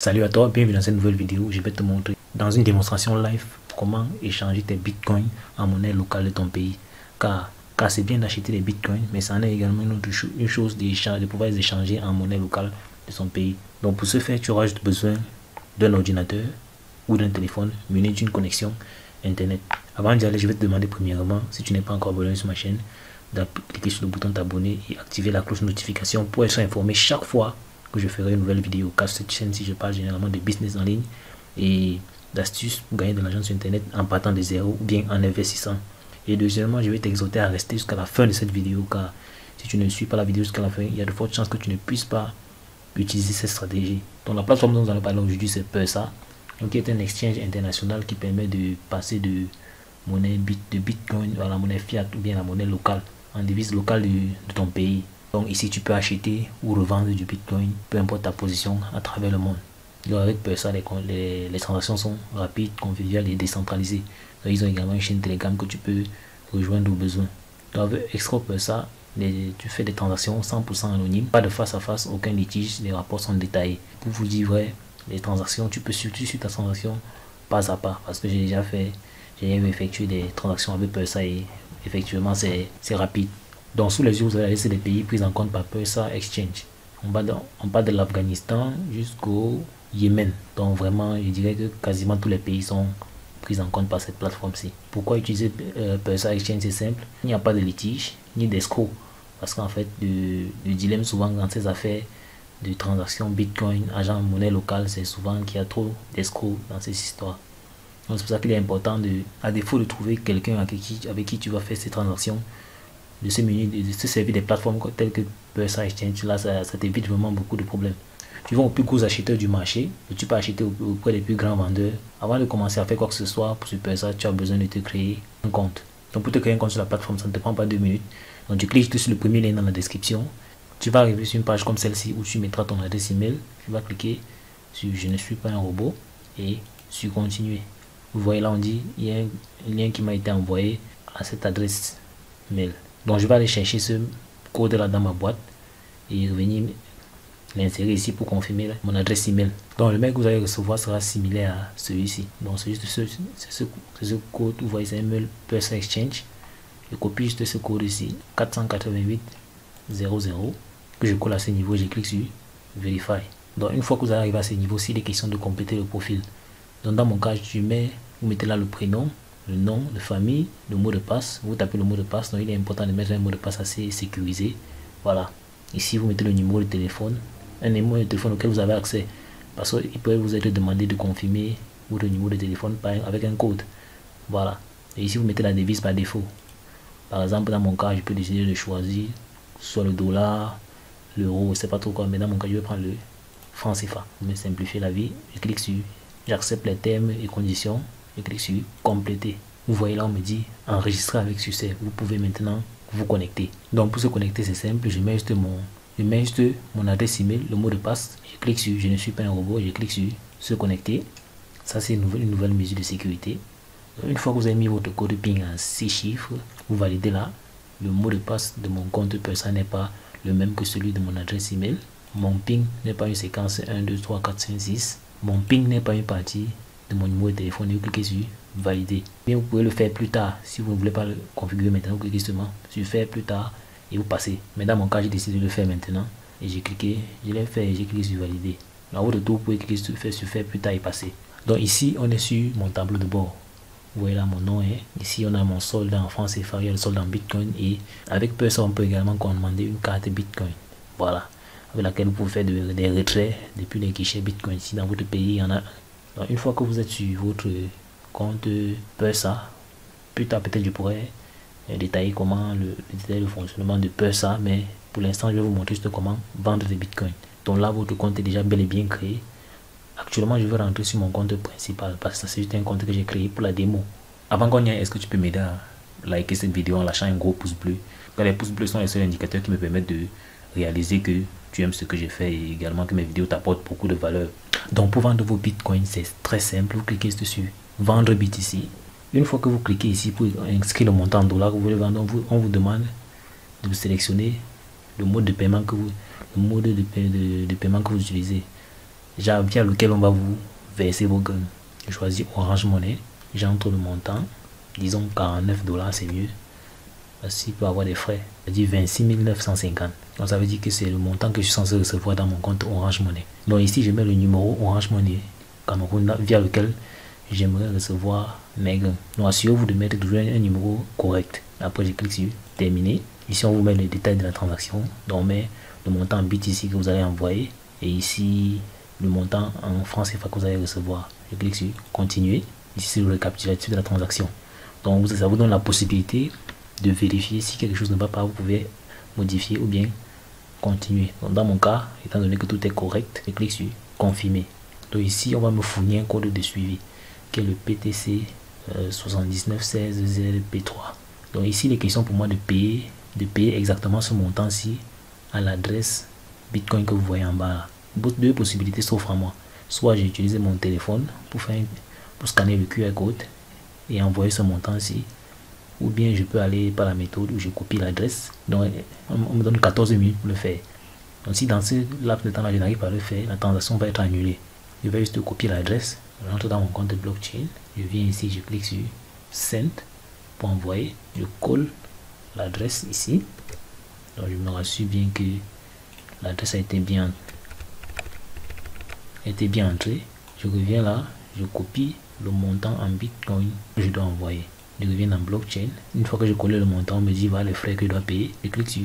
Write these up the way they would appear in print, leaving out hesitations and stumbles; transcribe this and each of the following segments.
Salut à toi, bienvenue dans cette nouvelle vidéo. Je vais te montrer dans une démonstration live comment échanger tes bitcoins en monnaie locale de ton pays. Car c'est bien d'acheter des bitcoins, mais ça en est également une chose de pouvoir les échanger en monnaie locale de son pays. Donc pour ce faire, tu auras juste besoin d'un ordinateur ou d'un téléphone muni d'une connexion internet. Avant d'y aller, je vais te demander premièrement, si tu n'es pas encore abonné sur ma chaîne, de cliquer sur le bouton t'abonner et activer la cloche de notification pour être informé chaque fois que je ferai une nouvelle vidéo. Car cette chaîne-ci, je parle généralement de business en ligne et d'astuces pour gagner de l'argent sur internet en partant de zéro ou bien en investissant. Et deuxièmement, je vais t'exhorter à rester jusqu'à la fin de cette vidéo, car si tu ne suis pas la vidéo jusqu'à la fin, il y a de fortes chances que tu ne puisses pas utiliser cette stratégie. Donc la plateforme dont nous allons parler aujourd'hui, c'est Pursa, donc qui est un exchange international qui permet de passer de monnaie de bitcoin à la monnaie fiat ou bien la monnaie locale en devise locale de ton pays. Donc ici tu peux acheter ou revendre du bitcoin, peu importe ta position à travers le monde. Donc avec Pursa, les transactions sont rapides, conviviales et décentralisées. Donc ils ont également une chaîne Telegram que tu peux rejoindre au besoin. Donc avec Extra Pursa, tu fais des transactions 100% anonymes, pas de face à face, aucun litige, les rapports sont détaillés. Pour vous dire vrai, les transactions, tu peux surtout suivre ta transaction pas à pas, parce que j'ai déjà effectué des transactions avec Pursa et effectivement c'est rapide. Donc sous les yeux, vous avez la liste des pays pris en compte par Pursa Exchange. On parle de l'Afghanistan jusqu'au Yémen. Donc vraiment, je dirais que quasiment tous les pays sont pris en compte par cette plateforme-ci. Pourquoi utiliser Pursa Exchange? C'est simple. Il n'y a pas de litige, ni d'escroc. Parce qu'en fait, le dilemme souvent dans ces affaires de transactions Bitcoin, agent monnaie locale, c'est souvent qu'il y a trop d'escrocs dans ces histoires. Donc c'est pour ça qu'il est important, à défaut de trouver quelqu'un avec qui tu vas faire ces transactions, de se servir des plateformes telles que Pursa Exchange. Là, ça t'évite vraiment beaucoup de problèmes. Tu vas aux plus gros acheteurs du marché, et tu peux acheter auprès des plus grands vendeurs. Avant de commencer à faire quoi que ce soit pour Pursa, tu as besoin de te créer un compte. Donc pour te créer un compte sur la plateforme, ça ne te prend pas 2 minutes. Donc tu cliques sur le premier lien dans la description. Tu vas arriver sur une page comme celle-ci où tu mettras ton adresse email. Tu vas cliquer sur je ne suis pas un robot et sur continuer. Vous voyez là, on dit il y a un lien qui m'a été envoyé à cette adresse mail. Donc je vais aller chercher ce code là dans ma boîte et revenir l'insérer ici pour confirmer mon adresse email. Donc le mail que vous allez recevoir sera similaire à celui-ci. Donc c'est juste ce code, vous voyez, c'est un mail Pursa Exchange. Je copie juste ce code ici, 488 00, que je colle à ce niveau, je clique sur Verify. Donc une fois que vous arrivez à ce niveau, il est question de compléter le profil. Donc dans mon cas, vous mettez là le prénom, le nom de famille, le mot de passe. Vous tapez le mot de passe, donc il est important de mettre un mot de passe assez sécurisé. Voilà. Ici, vous mettez le numéro de téléphone, un numéro de téléphone auquel vous avez accès. Parce qu'il peut vous être demandé de confirmer votre numéro de téléphone avec un code. Voilà. Et ici, vous mettez la devise par défaut. Par exemple, dans mon cas, je peux décider de choisir soit le dollar, l'euro, je ne sais pas trop quoi, mais dans mon cas, je vais prendre le franc CFA. Pour me simplifier la vie, je clique sur j'accepte les termes et conditions. Je clique sur compléter. Vous voyez là, on me dit enregistrer avec succès. Vous pouvez maintenant vous connecter. Donc pour se connecter, c'est simple. Je mets juste mon adresse email, le mot de passe. Je clique sur je ne suis pas un robot. Je clique sur se connecter. Ça, c'est une nouvelle mesure de sécurité. Une fois que vous avez mis votre code PIN en 6 chiffres, vous validez là. Le mot de passe de mon compte Pursa n'est pas le même que celui de mon adresse email. Mon PIN n'est pas une séquence 1, 2, 3, 4, 5, 6. Mon PIN n'est pas une partie de mon numéro de téléphone. Vous cliquez sur valider. Mais vous pouvez le faire plus tard. Si vous ne voulez pas le configurer maintenant, vous cliquez seulement sur faire plus tard et vous passez. Mais dans mon cas, j'ai décidé de le faire maintenant. Et j'ai cliqué, je l'ai fait et j'ai cliqué sur valider. À votre tour, vous pouvez cliquer sur faire plus tard et passer. Donc ici, on est sur mon tableau de bord. Vous voyez là, mon nom est. Ici, on a mon solde en francs CFA, il y a le solde en Bitcoin. Et avec Pursa, on peut également commander une carte Bitcoin. Voilà. Avec laquelle vous pouvez faire des retraits depuis les guichets Bitcoin. Si dans votre pays, il y en a. Donc, une fois que vous êtes sur votre compte Pursa, plus tard, peut-être je pourrais détailler le fonctionnement de Pursa. Mais pour l'instant, je vais vous montrer juste comment vendre des Bitcoins. Donc là, votre compte est déjà bel et bien créé. Actuellement, je vais rentrer sur mon compte principal parce que c'est juste un compte que j'ai créé pour la démo. Avant qu'on y aille, est-ce que tu peux m'aider à liker cette vidéo en lâchant un gros pouce bleu? Car les pouces bleus sont les seuls indicateurs qui me permettent de réaliser que tu aimes ce que j'ai fait et également que mes vidéos t'apportent beaucoup de valeur. Donc pour vendre vos bitcoins, c'est très simple. Vous cliquez dessus, vendre bit ici. Une fois que vous cliquez ici pour inscrire le montant en dollars que vous voulez vendre, on vous demande de sélectionner le mode de paiement que vous utilisez. via lequel on va vous verser vos gains. Je choisis Orange Money, j'entre le montant, disons $49, c'est mieux. Ainsi, peut avoir des frais. Ça dit 26 950. Donc ça veut dire que c'est le montant que je suis censé recevoir dans mon compte Orange Money. Donc ici, je mets le numéro Orange Money Cameroun via lequel j'aimerais recevoir mes gains. Donc assurez-vous de mettre toujours un numéro correct. Après, je clique sur terminer. Ici, on vous met les détails de la transaction. Donc on met le montant en bit ici que vous allez envoyer. Et ici, le montant en francs CFA que vous allez recevoir. Je clique sur continuer. Ici, c'est le récapitulatif de la transaction. Donc ça vous donne la possibilité de vérifier si quelque chose ne va pas, vous pouvez modifier ou bien continuer. Donc dans mon cas, étant donné que tout est correct, je clique sur confirmer. Donc ici, on va me fournir un code de suivi qui est le PTC 7916ZP3. Donc ici, il est question pour moi de payer exactement ce montant-ci à l'adresse Bitcoin que vous voyez en bas. Deux possibilités s'offrent à moi. Soit j'ai utilisé mon téléphone pour scanner le QR code et envoyer ce montant-ci, ou bien je peux aller par la méthode où je copie l'adresse. Donc on me donne 14 minutes pour le faire. Donc si dans ce laps de temps là je n'arrive pas à le faire, la transaction va être annulée. Je vais juste copier l'adresse, je rentre dans mon compte de blockchain, je viens ici, je clique sur send pour envoyer, je colle l'adresse ici. Donc je me rassure bien que l'adresse a été bien entrée. Je reviens là, je copie le montant en Bitcoin que je dois envoyer. Je reviens dans blockchain. Une fois que je colle le montant, on me dit voilà les frais que je dois payer. Je clique sur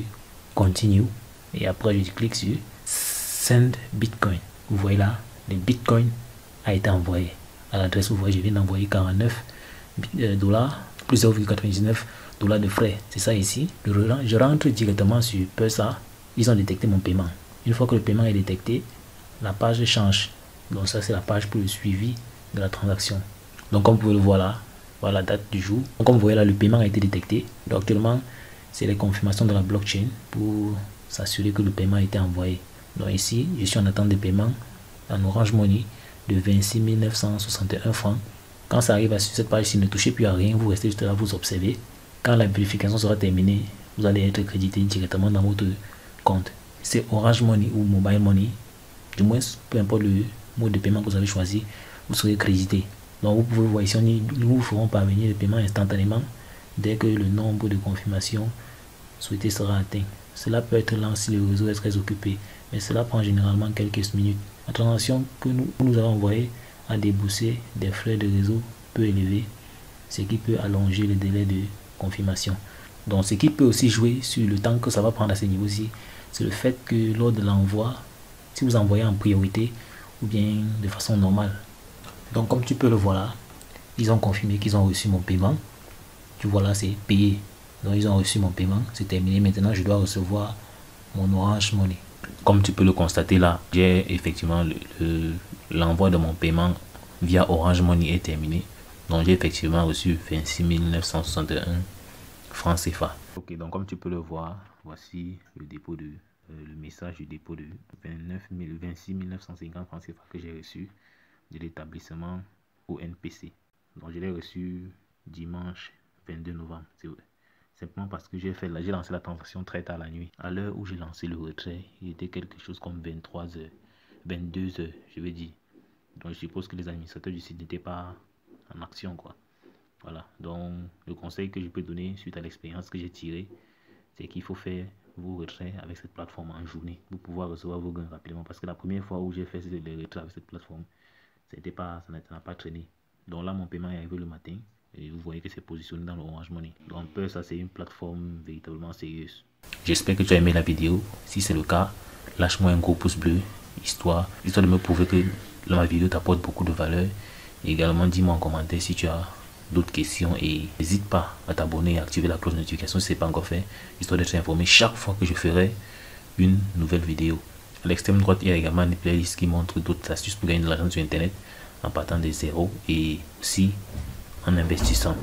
continue et après je clique sur send Bitcoin. Vous voyez là, le Bitcoin a été envoyé à l'adresse. Vous voyez, je viens d'envoyer 49 dollars plus 0,99 $ de frais. C'est ça ici. Je rentre directement sur Pursa. Ils ont détecté mon paiement. Une fois que le paiement est détecté, la page change. Donc ça c'est la page pour le suivi de la transaction. Donc comme vous pouvez le voir là, voilà la date du jour. Donc comme vous voyez là, le paiement a été détecté. Donc actuellement, c'est les confirmations de la blockchain pour s'assurer que le paiement a été envoyé. Donc ici, je suis en attente de paiement en Orange Money de 26 961 francs. Quand ça arrive sur cette page, si ne touchez plus à rien, vous restez juste là, vous observez. Quand la vérification sera terminée, vous allez être crédité directement dans votre compte. C'est Orange Money ou Mobile Money. Du moins, peu importe le mode de paiement que vous avez choisi, vous serez crédité. Donc vous pouvez voir ici, nous vous ferons parvenir le paiement instantanément dès que le nombre de confirmations souhaitées sera atteint. Cela peut être lent si le réseau est très occupé, mais cela prend généralement quelques minutes. La transaction que nous avons envoyée a déboursé des frais de réseau peu élevés, ce qui peut allonger le délai de confirmation. Donc ce qui peut aussi jouer sur le temps que ça va prendre à ce niveau-ci, c'est le fait que lors de l'envoi, si vous envoyez en priorité ou bien de façon normale. Donc comme tu peux le voir là, ils ont confirmé qu'ils ont reçu mon paiement. Tu vois là, c'est payé. Donc ils ont reçu mon paiement, c'est terminé. Maintenant je dois recevoir mon Orange Money. Comme tu peux le constater là, j'ai effectivement l'envoi de mon paiement via Orange Money est terminé. Donc j'ai effectivement reçu 26 961 francs CFA. Ok, donc comme tu peux le voir, voici le dépôt de le message du dépôt de 26 950 francs CFA que j'ai reçu de l'établissement ONPC. Donc je l'ai reçu dimanche 22 novembre. Simplement parce que j'ai lancé la transaction très tard la nuit. À l'heure où j'ai lancé le retrait, il était quelque chose comme 23 h, 22 h, je vais dire. Donc je suppose que les administrateurs du site n'étaient pas en action, quoi. Voilà. Donc le conseil que je peux donner suite à l'expérience que j'ai tirée, c'est qu'il faut faire vos retraits avec cette plateforme en journée pour pouvoir recevoir vos gains rapidement. Parce que la première fois où j'ai fait les retraits avec cette plateforme, ça n'a pas traîné. Donc là, mon paiement est arrivé le matin. Et vous voyez que c'est positionné dans le Orange Money. Donc ça, c'est une plateforme véritablement sérieuse. J'espère que tu as aimé la vidéo. Si c'est le cas, lâche-moi un gros pouce bleu, histoire de me prouver que ma vidéo t'apporte beaucoup de valeur. Et également, dis-moi en commentaire si tu as d'autres questions. Et n'hésite pas à t'abonner et à activer la cloche de notification si ce n'est pas encore fait, histoire d'être informé chaque fois que je ferai une nouvelle vidéo. À l'extrême droite, il y a également une playlist qui montre d'autres astuces pour gagner de l'argent sur Internet en partant des zéros et aussi en investissant.